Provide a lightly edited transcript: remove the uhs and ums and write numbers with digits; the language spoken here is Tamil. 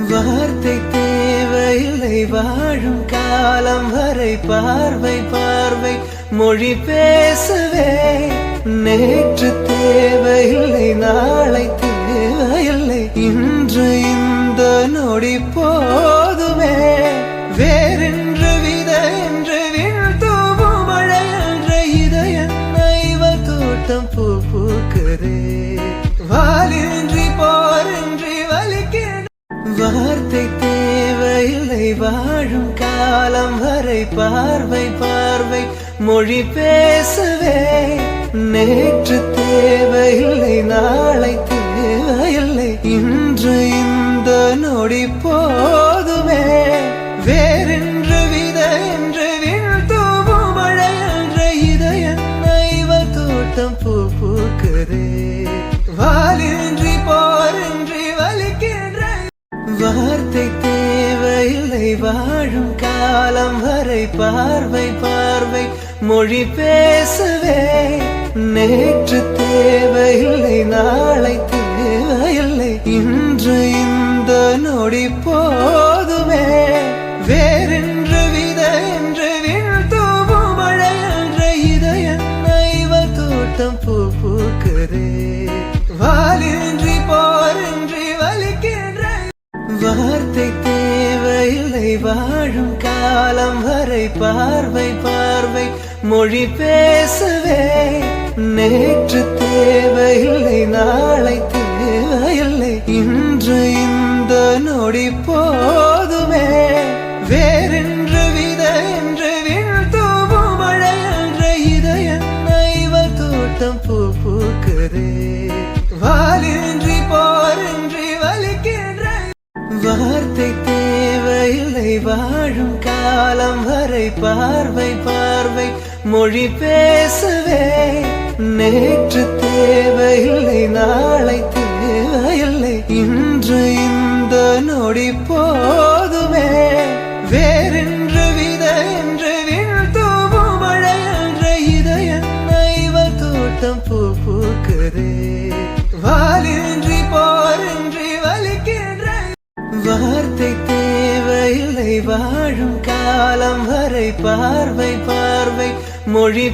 வார்த்தை தேவையில்லை வாழும் காலம் வரை பார்வை பார்வை மொழி பேசவே. நேற்று தேவையில்லை நாளை தேவையில்லை இன்று இந்த நொடி போதுமே. வேறென்று வித என்று வீழ்த்தூவும் மழை என்ற இதய தோட்டம் பூ பூக்குதே. வாலின்றி போரின்றி வலிக்கின்ற வார்த்தை தேவையில்லை வாழும் காலம் வரை பார்வை பார்வை மொழி பேசவே. நேற்று தேவையில்லை நாளை தேவையில்லை இன்று இந்த நொடி போதுமே. வேறென்று வித என்று வீழ்த்தூவும் மழை என்ற இதய தோட்டம் பூ பூக்குதே. வாலின்றி போரின்றி வலிக்கின்ற வார்த்தை தேவையில்லை வாழும் காலம் வரை பார்வை பார்வை மொழி பேசவே. நேற்று தேவையில்லை நாளை தேவையில்லை இன்று இந்த நொடி போதுமே. வேறென்று வித என்று வீழ்த்தூவும் மழை என்ற இதய தோட்டம் பூ பூக்குதே. வாலின்றி போரின்றி வலிக்கின்ற வார்த்தை தேவையில்லை வாழும் காலம் வரை பார்வை பார்வை மொழி பேசவே. நேற்று தேவையில்லை நாளை தேவையில்லை இன்று இந்த நொடி போதுமே. வேறென்று வித என்று வீழ்த்தூவும் மழை என்ற இதய தோட்டம் பூ பூக்குதே. வாலின்றி போரின்றி வலிக்கின்ற வார்த்தை தேவையில்லை வாழும் காலம் வரை பார்வை பார்வை மொழி பேசவே. நேற்று தேவையில்லை நாளை தேவையில்லை இன்று இந்த நொடி போதுமே. வேறென்று வித என்று வீழ்த்தூவும் மழை என்ற இதய தோட்டம் பூ பூக்குதே. வாலின்றி போரின்றி வலிக்கின்ற வார்த்தை தேவையில்லை வாழும் காலம் வரை பார்வை பார்வை மொழி